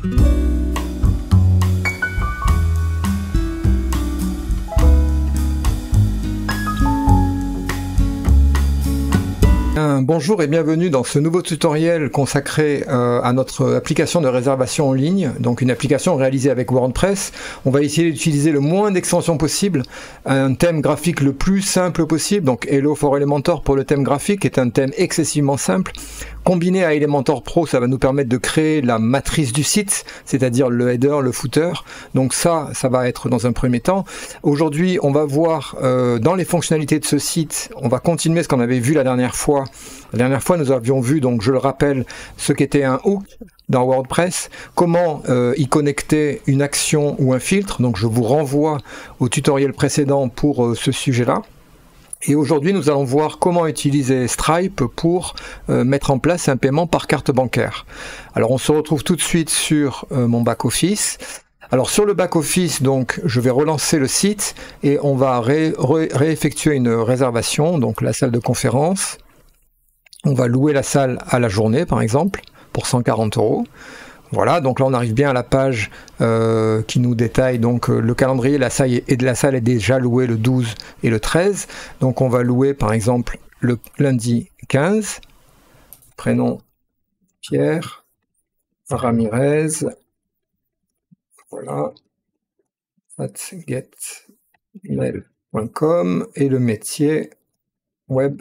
Bonjour et bienvenue dans ce nouveau tutoriel consacré à notre application de réservation en ligne, donc une application réalisée avec WordPress. On va essayer d'utiliser le moins d'extensions possible, un thème graphique le plus simple possible, donc Hello for Elementor pour le thème graphique est un thème excessivement simple. Combiné à Elementor Pro, ça va nous permettre de créer la matrice du site, c'est-à-dire le header, le footer. Donc ça va être dans un premier temps. Aujourd'hui, on va voir dans les fonctionnalités de ce site, on va continuer ce qu'on avait vu la dernière fois. La dernière fois, nous avions vu, donc je le rappelle, ce qu'était un hook dans WordPress, comment y connecter une action ou un filtre. Donc je vous renvoie au tutoriel précédent pour ce sujet-là. Et aujourd'hui, nous allons voir comment utiliser Stripe pour mettre en place un paiement par carte bancaire. Alors, on se retrouve tout de suite sur mon back-office. Alors, sur le back-office, donc, je vais relancer le site et on va réeffectuer une réservation, donc la salle de conférence. On va louer la salle à la journée, par exemple, pour 140 €. Voilà, donc là on arrive bien à la page qui nous détaille donc le calendrier. La salle est déjà louée le 12 et le 13. Donc on va louer par exemple le lundi 15. Prénom Pierre Ramirez. Voilà. @getmail.com et le métier web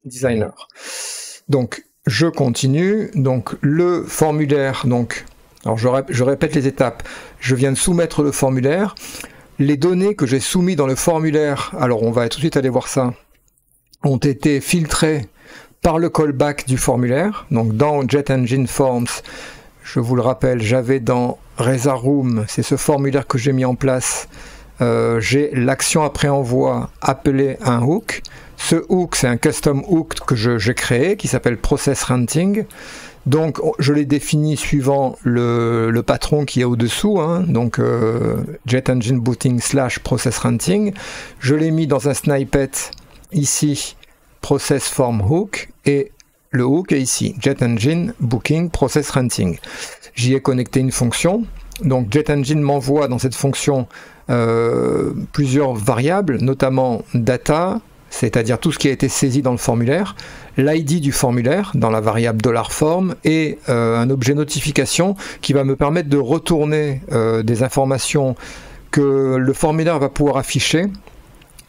designer. Donc je continue, donc le formulaire, donc, alors je répète les étapes, je viens de soumettre le formulaire, les données que j'ai soumises dans le formulaire, alors on va tout de suite aller voir ça, ont été filtrées par le callback du formulaire, donc dans JetEngine Forms, je vous le rappelle, j'avais dans Resaroom, c'est ce formulaire que j'ai mis en place, j'ai l'action après envoi appelée un hook. Ce hook, c'est un custom hook que j'ai créé qui s'appelle Process Renting. Donc je l'ai défini suivant le patron qui est au-dessous, hein, donc JetEngine Booting / Process Renting. Je l'ai mis dans un snippet ici, Process Form Hook, et le hook est ici, JetEngine Booking Process Renting. J'y ai connecté une fonction. Donc JetEngine m'envoie dans cette fonction plusieurs variables, notamment data, c'est-à-dire tout ce qui a été saisi dans le formulaire, l'ID du formulaire dans la variable $form et un objet notification qui va me permettre de retourner des informations que le formulaire va pouvoir afficher.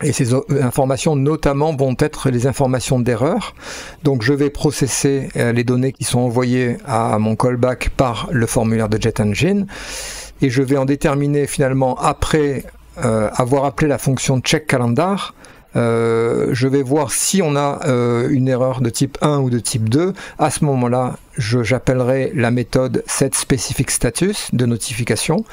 Et ces informations notamment vont être les informations d'erreur. Donc je vais processer les données qui sont envoyées à mon callback par le formulaire de JetEngine. Et je vais en déterminer finalement après avoir appelé la fonction checkCalendar. Je vais voir si on a une erreur de type 1 ou de type 2. À ce moment-là, j'appellerai la méthode setSpecificStatus de notification.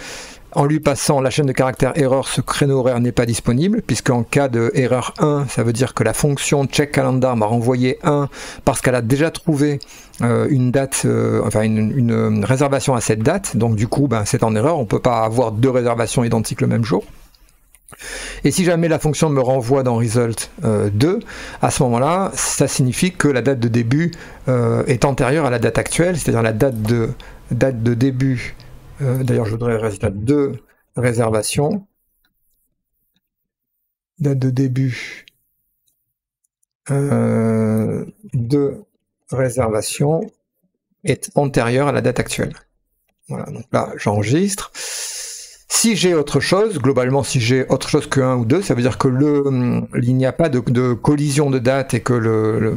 En lui passant la chaîne de caractères erreur, ce créneau horaire n'est pas disponible, puisqu'en cas de erreur 1, ça veut dire que la fonction checkCalendar m'a renvoyé 1 parce qu'elle a déjà trouvé une date, une réservation à cette date. Donc du coup, c'est en erreur. On ne peut pas avoir deux réservations identiques le même jour. Et si jamais la fonction me renvoie dans result 2, à ce moment-là, ça signifie que la date de début est antérieure à la date actuelle, c'est-à-dire la date de début. D'ailleurs, je voudrais résultat de réservation. Date de début de réservation est antérieure à la date actuelle. Voilà, donc là, j'enregistre. Si j'ai autre chose, globalement, si j'ai autre chose que 1 ou 2, ça veut dire que il n'y a pas de collision de date et que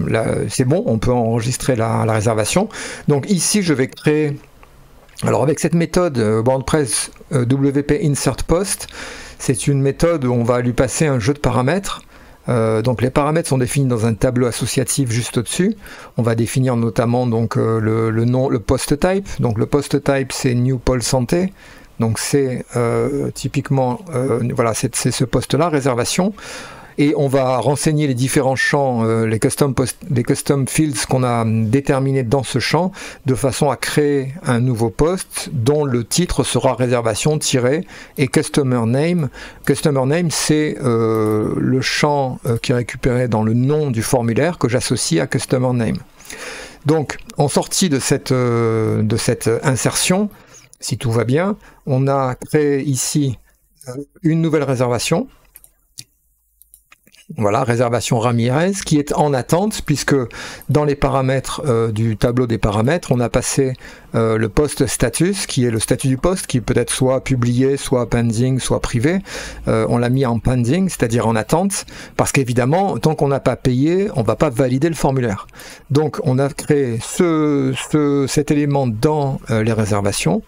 c'est bon, on peut enregistrer la réservation. Donc ici, je vais créer. Alors avec cette méthode WordPress WP Insert Post, c'est une méthode où on va lui passer un jeu de paramètres. Donc les paramètres sont définis dans un tableau associatif juste au-dessus. On va définir notamment donc le nom, le post type. Donc le post type c'est New Pôle Santé. Donc c'est typiquement voilà, c'est ce poste-là, réservation. Et on va renseigner les différents champs, les custom fields qu'on a déterminés dans ce champ, de façon à créer un nouveau poste dont le titre sera réservation et customer name. Customer name, c'est le champ qui est récupéré dans le nom du formulaire que j'associe à customer name. Donc, en sortie de cette insertion, si tout va bien, on a créé ici une nouvelle réservation. Voilà, réservation Ramirez, qui est en attente, puisque dans les paramètres du tableau des paramètres, on a passé le post status, qui est le statut du poste, qui peut être soit publié, soit pending, soit privé. On l'a mis en pending, c'est-à-dire en attente, parce qu'évidemment, tant qu'on n'a pas payé, on ne va pas valider le formulaire. Donc, on a créé cet élément dans les réservations.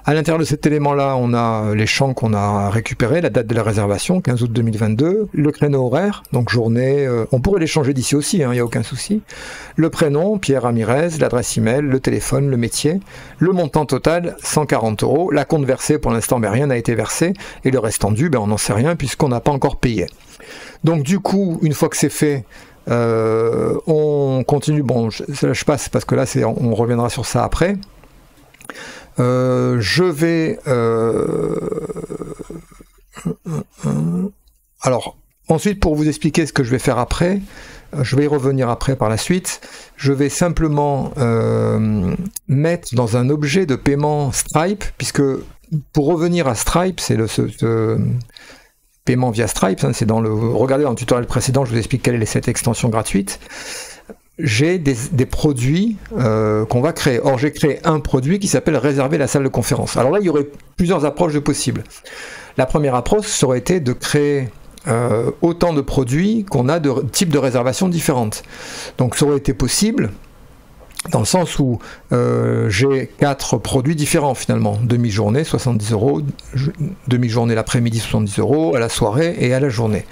À l'intérieur de cet élément-là, on a les champs qu'on a récupérés, la date de la réservation, 15 août 2022, le créneau horaire, donc journée, on pourrait les changer d'ici aussi, il n'y a aucun souci, le prénom, Pierre Ramirez, l'adresse email, le téléphone, le métier, le montant total, 140 €, la compte versée, pour l'instant, rien n'a été versé, et le restant dû, on n'en sait rien, puisqu'on n'a pas encore payé. Donc du coup, une fois que c'est fait, on continue, je passe, parce que là, on reviendra sur ça après. Je vais alors ensuite, pour vous expliquer ce que je vais faire après, je vais y revenir après par la suite. Je vais simplement mettre dans un objet de paiement Stripe, puisque pour revenir à Stripe, c'est ce paiement via Stripe, c'est regardez dans le tutoriel précédent, je vous explique quelle est cette extension gratuite. J'ai des produits qu'on va créer. Or, j'ai créé un produit qui s'appelle réserver la salle de conférence. Alors là, il y aurait plusieurs approches possibles. La première approche, ça aurait été de créer autant de produits qu'on a de types de réservations différentes. Donc, ça aurait été possible dans le sens où j'ai 4 produits différents finalement. Demi-journée, 70 €, demi-journée l'après-midi, 70 €, à la soirée et à la journée.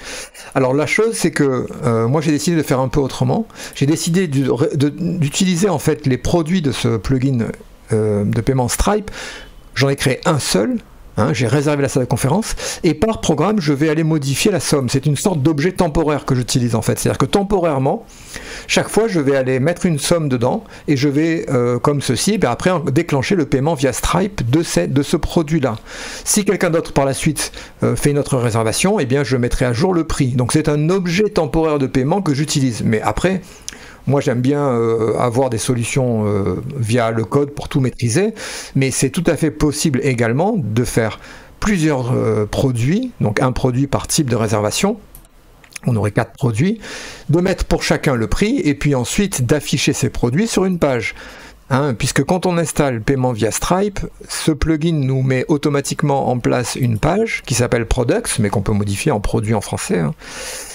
Alors la chose, c'est que moi j'ai décidé de faire un peu autrement. J'ai décidé d'utiliser en fait les produits de ce plugin de paiement Stripe. J'en ai créé un seul. J'ai réservé la salle de conférence et par programme je vais aller modifier la somme. C'est une sorte d'objet temporaire que j'utilise en fait, c'est-à-dire que temporairement chaque fois je vais aller mettre une somme dedans et je vais comme ceci, après déclencher le paiement via Stripe de ce produit là. Si quelqu'un d'autre par la suite fait une autre réservation, je mettrai à jour le prix. Donc c'est un objet temporaire de paiement que j'utilise, mais après moi j'aime bien avoir des solutions via le code pour tout maîtriser, mais c'est tout à fait possible également de faire plusieurs produits, donc un produit par type de réservation, on aurait 4 produits, de mettre pour chacun le prix, et puis ensuite d'afficher ces produits sur une page. Puisque quand on installe paiement via Stripe, ce plugin nous met automatiquement en place une page qui s'appelle Products, mais qu'on peut modifier en produit en français.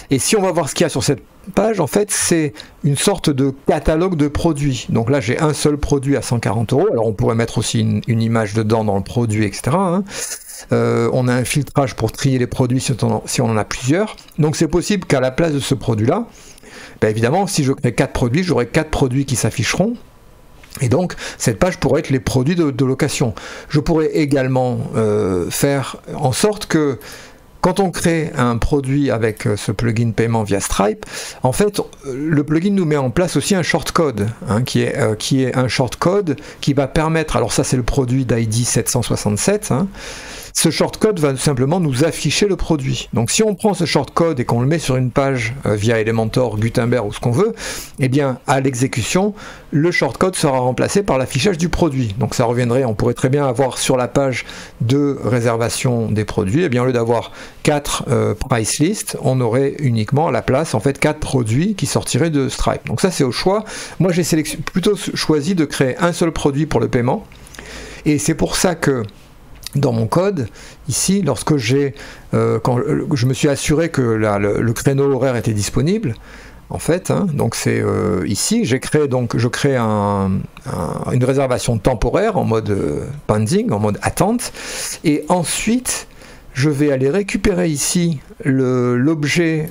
Et si on va voir ce qu'il y a sur cette page, en fait, c'est une sorte de catalogue de produits. Donc là, j'ai un seul produit à 140 €. Alors on pourrait mettre aussi une image dedans dans le produit, etc. On a un filtrage pour trier les produits si on en a plusieurs. Donc c'est possible qu'à la place de ce produit-là, évidemment, si je crée 4 produits, j'aurai 4 produits qui s'afficheront. Et donc, cette page pourrait être les produits de location. Je pourrais également faire en sorte que quand on crée un produit avec ce plugin paiement via Stripe, en fait, le plugin nous met en place aussi un shortcode, qui est un shortcode qui va permettre, alors ça c'est le produit d'ID 767, ce shortcode va simplement nous afficher le produit. Donc si on prend ce shortcode et qu'on le met sur une page via Elementor, Gutenberg ou ce qu'on veut, à l'exécution, le shortcode sera remplacé par l'affichage du produit. Donc ça reviendrait, on pourrait très bien avoir sur la page de réservation des produits, au lieu d'avoir 4 price list, on aurait uniquement à la place en fait 4 produits qui sortiraient de Stripe. Donc ça c'est au choix. Moi j'ai plutôt choisi de créer un seul produit pour le paiement, et c'est pour ça que dans mon code, ici, lorsque quand je me suis assuré que le créneau horaire était disponible, en fait, donc c'est ici, je crée une réservation temporaire en mode pending, en mode attente, et ensuite, je vais aller récupérer ici l'objet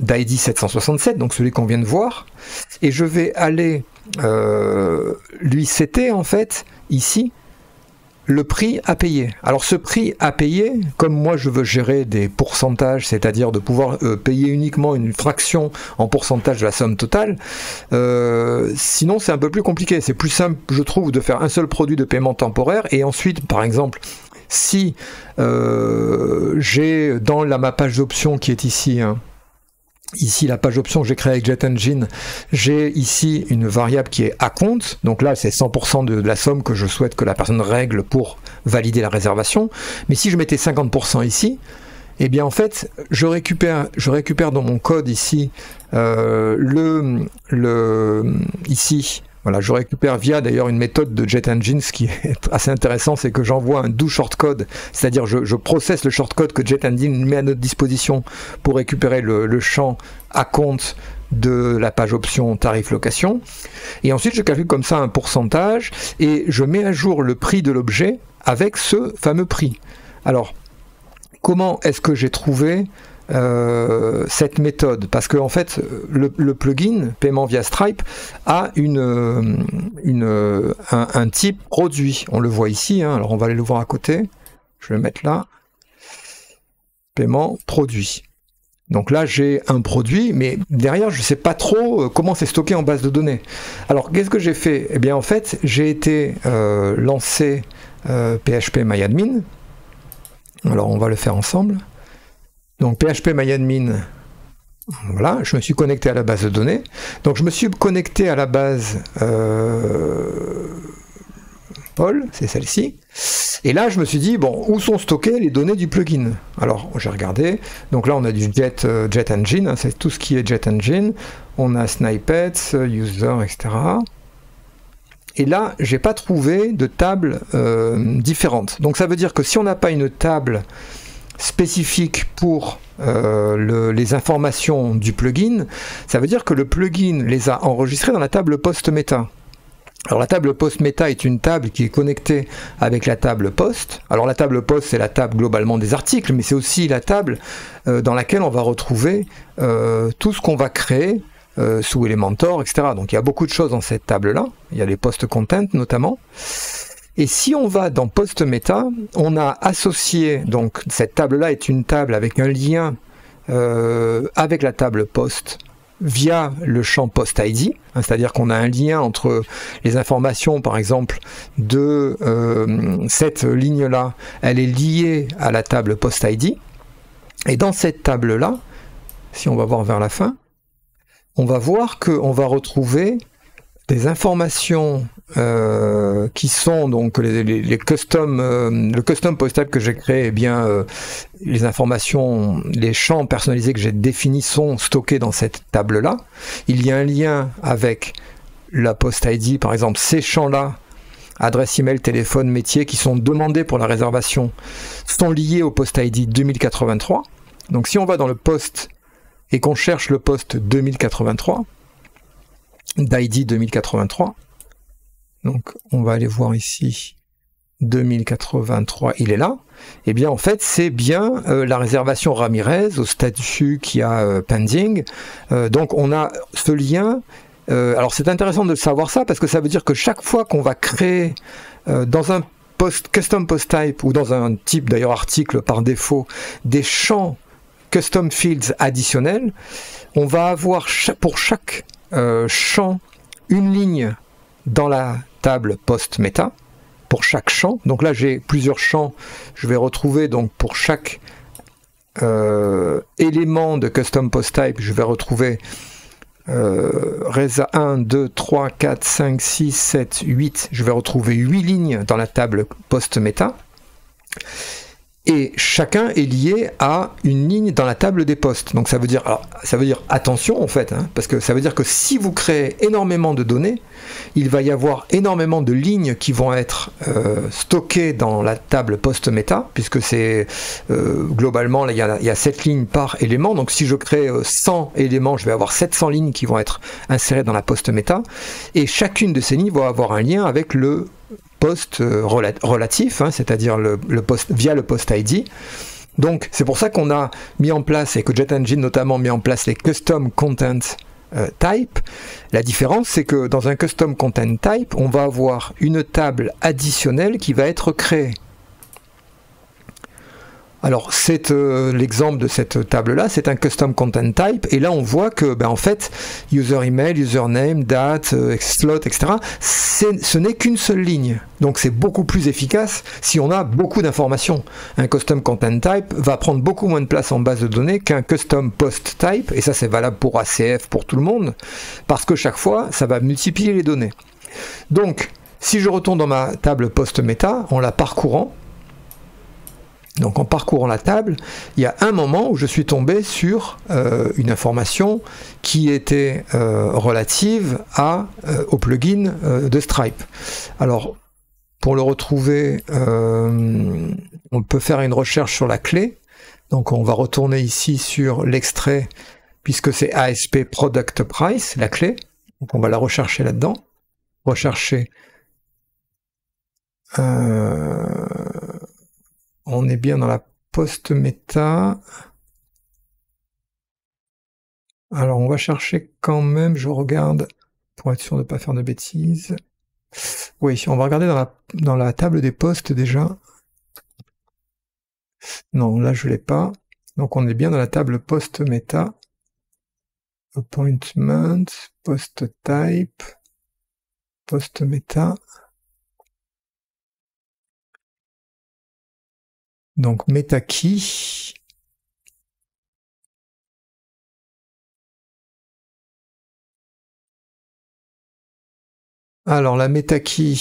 d'ID 767, donc celui qu'on vient de voir, et je vais aller lui setter, en fait, ici, le prix à payer. Alors ce prix à payer, comme moi je veux gérer des pourcentages, c'est-à-dire de pouvoir payer uniquement une fraction en pourcentage de la somme totale, sinon c'est un peu plus compliqué. C'est plus simple, je trouve, de faire un seul produit de paiement temporaire, et ensuite, par exemple, si j'ai dans ma page d'options qui est ici, ici la page option que j'ai créée avec JetEngine, j'ai ici une variable qui est account, donc là c'est 100% de la somme que je souhaite que la personne règle pour valider la réservation, mais si je mettais 50% ici, eh bien en fait je récupère dans mon code ici ici. Voilà, je récupère via d'ailleurs une méthode de JetEngine, ce qui est assez intéressant, c'est que j'envoie un do shortcode, c'est-à-dire je processe le shortcode que JetEngine met à notre disposition pour récupérer le champ account de la page option tarif location. Et ensuite je calcule comme ça un pourcentage et je mets à jour le prix de l'objet avec ce fameux prix. Alors, comment est-ce que j'ai trouvé cette méthode? Parce que en fait le plugin paiement via Stripe a un type produit, on le voit ici, hein. Alors on va aller le voir à côté, je vais le mettre là, paiement produit. Donc là j'ai un produit, mais derrière je ne sais pas trop comment c'est stocké en base de données. Alors qu'est-ce que j'ai fait? Eh bien en fait j'ai été lancer phpMyAdmin. Alors on va le faire ensemble. Donc phpMyAdmin, voilà, je me suis connecté à la base de données. Donc je me suis connecté à la base Paul, c'est celle-ci. Et là je me suis dit, bon, où sont stockées les données du plugin? Alors j'ai regardé, donc là on a du JetEngine, hein, c'est tout ce qui est JetEngine. On a snippets, user, etc. Et là j'ai pas trouvé de table différente. Donc ça veut dire que si on n'a pas une table spécifique pour les informations du plugin, ça veut dire que le plugin les a enregistrées dans la table post meta. Alors la table post meta est une table qui est connectée avec la table post. Alors la table post c'est la table globalement des articles, mais c'est aussi la table dans laquelle on va retrouver tout ce qu'on va créer sous Elementor, etc. Donc il y a beaucoup de choses dans cette table là, il y a les post content notamment. Et si on va dans post meta, on a associé, donc cette table-là est une table avec un lien avec la table post via le champ post ID, hein, c'est-à-dire qu'on a un lien entre les informations, par exemple, de cette ligne-là, elle est liée à la table post ID. Et dans cette table-là, si on va voir vers la fin, on va voir qu'on va retrouver des informations qui sont donc les custom, le custom post type que j'ai créé, eh bien les informations, les champs personnalisés que j'ai définis sont stockés dans cette table là. Il y a un lien avec la post ID, par exemple ces champs là, adresse email, téléphone, métier, qui sont demandés pour la réservation, sont liés au post ID 2083. Donc si on va dans le post et qu'on cherche le post 2083, d'ID 2083, donc on va aller voir ici 2083, il est là. Et bien en fait c'est bien la réservation Ramirez au statut qui a pending. Donc on a ce lien. Alors c'est intéressant de savoir ça parce que ça veut dire que chaque fois qu'on va créer dans un custom post type ou dans un type d'ailleurs article par défaut des champs custom fields additionnels, on va avoir pour chaque champ une ligne dans la table post meta pour chaque champ. Donc là j'ai plusieurs champs, je vais retrouver donc pour chaque élément de custom post type, je vais retrouver Reza 1, 2, 3, 4, 5, 6, 7, 8, je vais retrouver 8 lignes dans la table post meta. Et chacun est lié à une ligne dans la table des postes. Donc ça veut dire attention en fait, hein, parce que ça veut dire que si vous créez énormément de données, il va y avoir énormément de lignes qui vont être stockées dans la table post meta, puisque c'est globalement là, il y a 7 lignes par élément. Donc si je crée 100 éléments, je vais avoir 700 lignes qui vont être insérées dans la post meta, et chacune de ces lignes va avoir un lien avec le post relatif, hein, c'est-à-dire le post via le post ID. Donc c'est pour ça qu'on a mis en place, et que JetEngine notamment mis en place les custom content type. La différence c'est que dans un custom content type, on va avoir une table additionnelle qui va être créée. Alors c'est l'exemple de cette table-là, c'est un custom content type, et là on voit que ben, en fait, user email, username, date, slot, etc., ce n'est qu'une seule ligne. Donc c'est beaucoup plus efficace si on a beaucoup d'informations. Un custom content type va prendre beaucoup moins de place en base de données qu'un custom post type, et ça c'est valable pour ACF, pour tout le monde, parce que chaque fois, ça va multiplier les données. Donc, si je retourne dans ma table post méta, en la parcourant, donc en parcourant la table, il y a un moment où je suis tombé sur une information qui était relative au plugin de Stripe. Alors, pour le retrouver, on peut faire une recherche sur la clé. Donc on va retourner ici sur l'extrait, puisque c'est ASP Product Price, la clé. Donc on va la rechercher là-dedans. Rechercher. On est bien dans la post-méta. Alors on va chercher quand même, je regarde, pour être sûr de ne pas faire de bêtises. Oui, on va regarder dans la table des postes déjà. Non, là je ne l'ai pas. Donc on est bien dans la table post-méta. Appointment, post-type, post-méta. Donc meta key. Alors la meta key.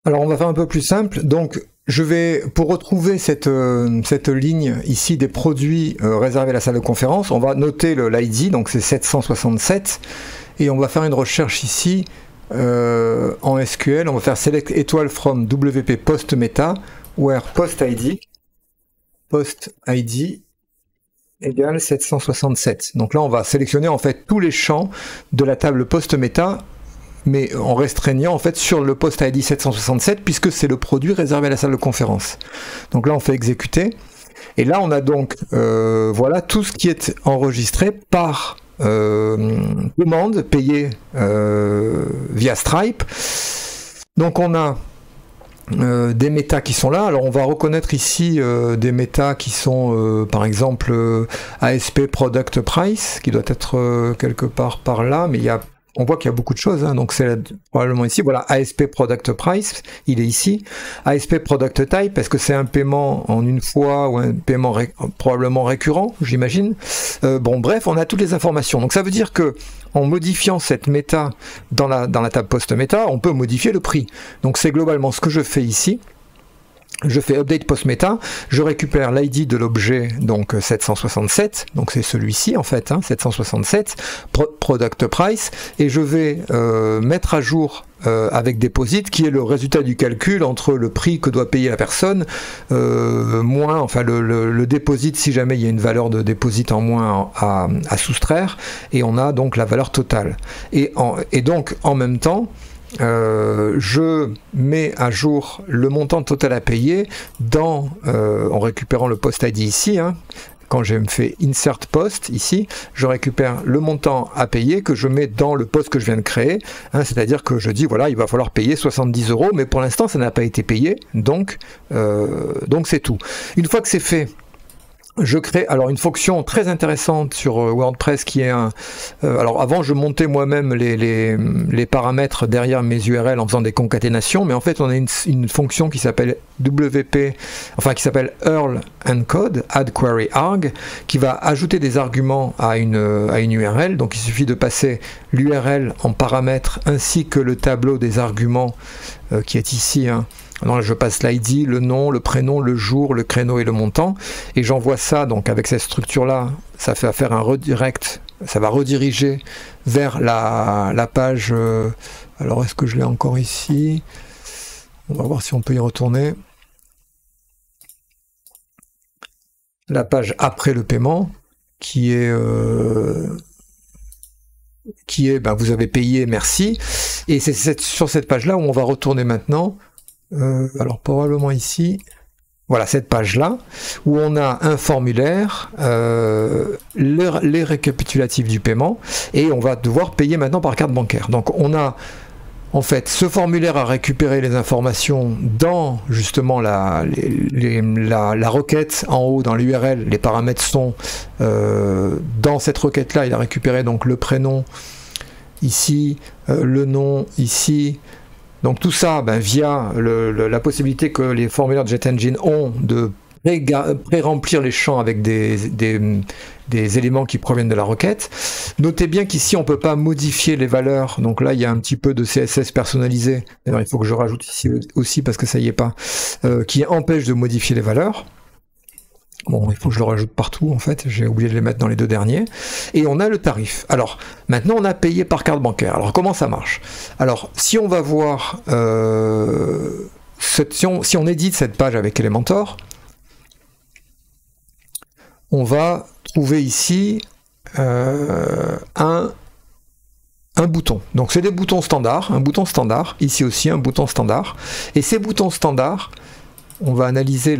Alors on va faire un peu plus simple. Donc je vais, pour retrouver cette ligne ici des produits réservés à la salle de conférence, on va noter l'ID, donc c'est 767, et on va faire une recherche ici en SQL. On va faire select étoile from WP post meta where post ID égale 767. Donc là on va sélectionner en fait tous les champs de la table post meta, mais en restreignant en fait sur le post ID 767, puisque c'est le produit réservé à la salle de conférence. Donc là on fait exécuter, et là on a donc voilà tout ce qui est enregistré par commande payée via Stripe. Donc on a des métas qui sont là. Alors on va reconnaître ici des métas qui sont par exemple ASP Product Price, qui doit être quelque part par là, mais on voit qu'il y a beaucoup de choses, hein, donc c'est probablement ici. Voilà, ASP Product Price, il est ici. ASP Product Type, est-ce que c'est un paiement en une fois ou un paiement probablement récurrent, j'imagine. Bon, bref, on a toutes les informations. Donc ça veut dire que en modifiant cette méta dans la table post-méta, on peut modifier le prix. Donc c'est globalement ce que je fais ici. Je fais update post-méta, je récupère l'ID de l'objet, donc 767, donc c'est celui-ci en fait, hein, 767, product price, et je vais mettre à jour avec deposit, qui est le résultat du calcul entre le prix que doit payer la personne, moins, enfin le deposit si jamais il y a une valeur de deposit en moins à soustraire, et on a donc la valeur totale. Et donc en même temps, je mets à jour le montant total à payer en récupérant le post ID ici, hein. Quand je me fais insert post ici, je récupère le montant à payer que je mets dans le post que je viens de créer, hein, c'est-à-dire que je dis voilà, il va falloir payer 70 €, mais pour l'instant ça n'a pas été payé, donc c'est tout. Une fois que c'est fait, je crée alors une fonction très intéressante sur WordPress qui est alors avant je montais moi-même les paramètres derrière mes URL en faisant des concaténations, mais en fait on a une fonction qui s'appelle qui s'appelle URL encode, add query arg, qui va ajouter des arguments à une URL. Donc il suffit de passer l'URL en paramètre ainsi que le tableau des arguments qui est ici, hein. Alors là, je passe l'ID, le nom, le prénom, le jour, le créneau et le montant, et j'envoie ça, donc avec cette structure-là, ça fait faire un redirect, ça va rediriger vers la page, alors est-ce que je l'ai encore ici? On va voir si on peut y retourner. La page après le paiement, qui est vous avez payé, merci, et c'est sur cette page-là où on va retourner maintenant. Alors probablement ici, Voilà, cette page-là, où on a un formulaire, les récapitulatifs du paiement, et on va devoir payer maintenant par carte bancaire. Donc on a, en fait, ce formulaire a récupéré les informations dans, justement, la requête en haut, dans l'URL. Les paramètres sont dans cette requête-là. Il a récupéré donc le prénom ici, le nom ici. Donc tout ça, via la possibilité que les formulaires de JetEngine ont de pré-remplir les champs avec des éléments qui proviennent de la requête. Notez bien qu'ici on ne peut pas modifier les valeurs, donc là il y a un petit peu de CSS personnalisé, d'ailleurs il faut que je rajoute ici aussi parce que ça y est pas, qui empêche de modifier les valeurs. Bon, il faut que je le rajoute partout en fait, j'ai oublié de les mettre dans les deux derniers. Et on a le tarif. Alors, maintenant on a payé par carte bancaire. Alors comment ça marche? Alors, si on va voir, si on édite cette page avec Elementor, on va trouver ici un bouton. Donc c'est des boutons standards, un bouton standard, ici aussi un bouton standard. Et ces boutons standards, on va analyser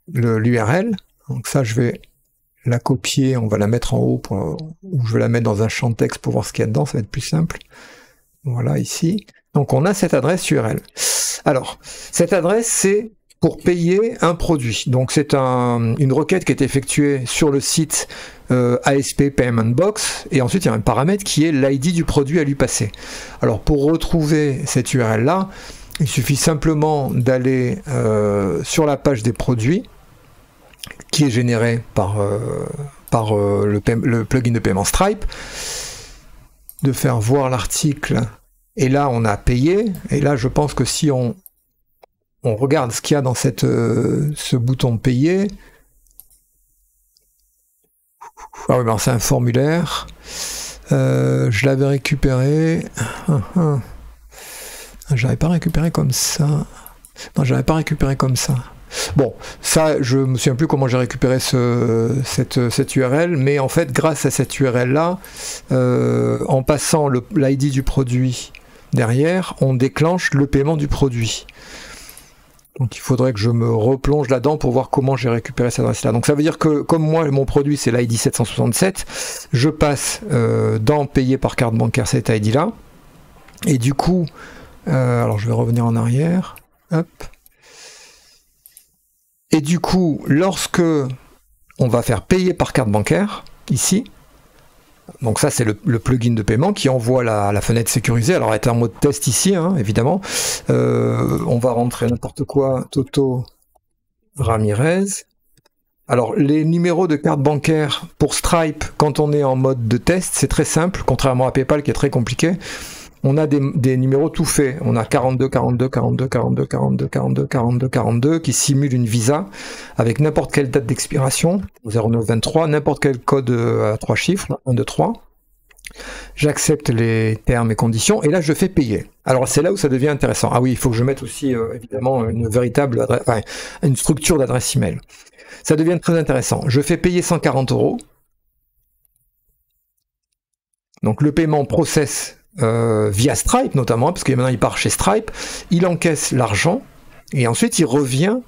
l'URL. Donc ça, je vais la copier, on va la mettre en haut, ou je vais la mettre dans un champ de texte pour voir ce qu'il y a dedans, ça va être plus simple. Voilà, ici. Donc on a cette adresse URL. Alors, cette adresse, c'est pour payer un produit. Donc c'est une requête qui est effectuée sur le site ASP Payment Box, et ensuite il y a un paramètre qui est l'ID du produit à lui passer. Alors pour retrouver cette URL-là, il suffit simplement d'aller sur la page des produits, qui est générée par le plugin de paiement Stripe, de faire voir l'article, et là on a payé, et là je pense que si on regarde ce qu'il y a dans ce bouton payer, ah oui, c'est un formulaire, je l'avais récupéré, j'avais pas récupéré comme ça, non j'avais pas récupéré comme ça. Bon, ça, je me souviens plus comment j'ai récupéré cette URL, mais en fait, grâce à cette URL-là, en passant l'ID du produit derrière, on déclenche le paiement du produit. Donc il faudrait que je me replonge là-dedans pour voir comment j'ai récupéré cette adresse-là. Donc ça veut dire que, comme moi, mon produit, c'est l'ID 767, je passe dans payer par carte bancaire cet ID-là, et du coup, alors je vais revenir en arrière, hop. Et du coup, lorsque on va faire payer par carte bancaire, ici, donc ça c'est le plugin de paiement qui envoie la fenêtre sécurisée, alors elle est en mode test ici, hein, évidemment, on va rentrer n'importe quoi, Toto Ramirez. Alors les numéros de carte bancaire pour Stripe, quand on est en mode de test, c'est très simple, contrairement à PayPal qui est très compliqué. On a des numéros tout faits. On a 42, 42, 42, 42, 42, 42, 42, 42 qui simulent une Visa avec n'importe quelle date d'expiration, 0923, n'importe quel code à 3 chiffres, 1, 2, 3. J'accepte les termes et conditions et là je fais payer. Alors c'est là où ça devient intéressant. Ah oui, il faut que je mette aussi évidemment une véritable adresse, enfin, une structure d'adresse email. Ça devient très intéressant. Je fais payer 140 €. Donc le paiement process via Stripe notamment, parce que maintenant il part chez Stripe, il encaisse l'argent et ensuite il revient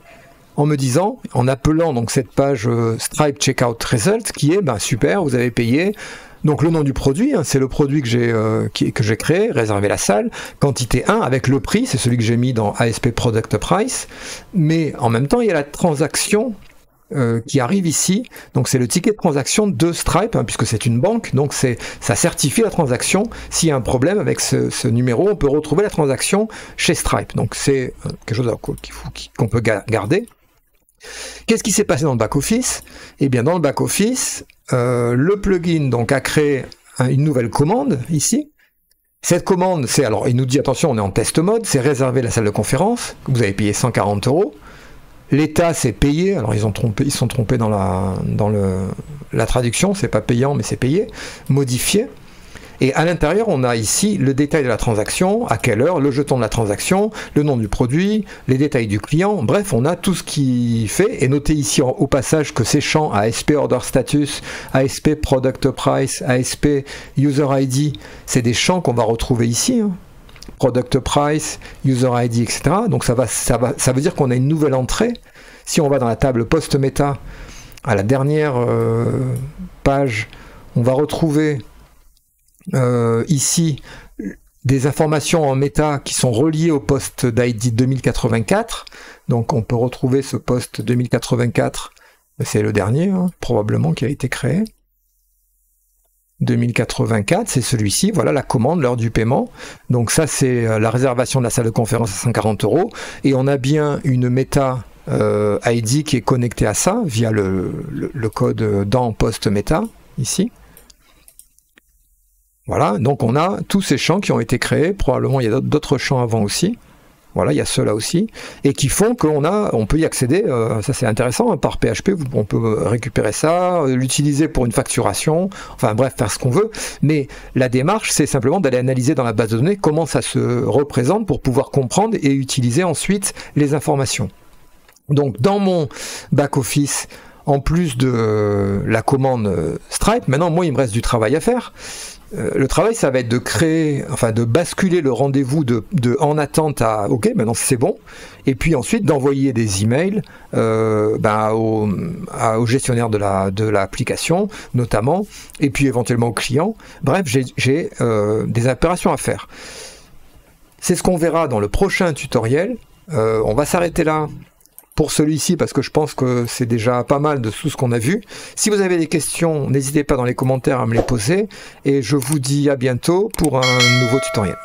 en me disant, en appelant donc cette page Stripe Checkout Result qui est super, vous avez payé. Donc le nom du produit, hein, c'est le produit que j'ai créé, réservé la salle, quantité 1 avec le prix, c'est celui que j'ai mis dans ASP Product Price, mais en même temps il y a la transaction qui arrive ici, donc c'est le ticket de transaction de Stripe, hein, puisque c'est une banque, donc ça certifie la transaction. S'il y a un problème avec ce numéro, on peut retrouver la transaction chez Stripe, donc c'est quelque chose qu'on peut garder. Qu'est-ce qui s'est passé dans le back-office? Eh bien dans le back-office, le plugin donc a créé une nouvelle commande ici. Cette commande, alors il nous dit attention, on est en test mode, c'est réserver la salle de conférence, vous avez payé 140 €. L'état c'est payé, alors ils sont trompés dans la traduction, c'est pas payant mais c'est payé, modifié. Et à l'intérieur on a ici le détail de la transaction, à quelle heure, le jeton de la transaction, le nom du produit, les détails du client, bref on a tout ce qui fait, et notez ici au passage que ces champs ASP Order Status, ASP Product Price, ASP User ID, c'est des champs qu'on va retrouver ici, hein. product price, user ID, etc. Donc ça veut dire qu'on a une nouvelle entrée. Si on va dans la table post-méta, à la dernière page, on va retrouver ici des informations en méta qui sont reliées au poste d'ID 2084. Donc on peut retrouver ce poste 2084, c'est le dernier hein, probablement qui a été créé. 2084, c'est celui-ci, voilà la commande, l'heure du paiement. Donc ça c'est la réservation de la salle de conférence à 140 €. Et on a bien une méta ID qui est connectée à ça via le code dans post méta, ici. Voilà, donc on a tous ces champs qui ont été créés, probablement il y a d'autres champs avant aussi. Voilà, il y a ceux-là aussi, et qui font on peut y accéder, ça c'est intéressant, hein, par PHP, on peut récupérer ça, l'utiliser pour une facturation, enfin bref, faire ce qu'on veut, mais la démarche, c'est simplement d'aller analyser dans la base de données comment ça se représente pour pouvoir comprendre et utiliser ensuite les informations. Donc dans mon back-office, en plus de la commande Stripe, maintenant moi il me reste du travail à faire. Le travail, ça va être de créer, enfin de basculer le rendez-vous de en attente à OK, maintenant c'est bon, et puis ensuite d'envoyer des emails au gestionnaire de l'application, notamment, et puis éventuellement au client. Bref, j'ai des opérations à faire. C'est ce qu'on verra dans le prochain tutoriel. On va s'arrêter là pour celui-ci, parce que je pense que c'est déjà pas mal de tout ce qu'on a vu. Si vous avez des questions, n'hésitez pas dans les commentaires à me les poser, et je vous dis à bientôt pour un nouveau tutoriel.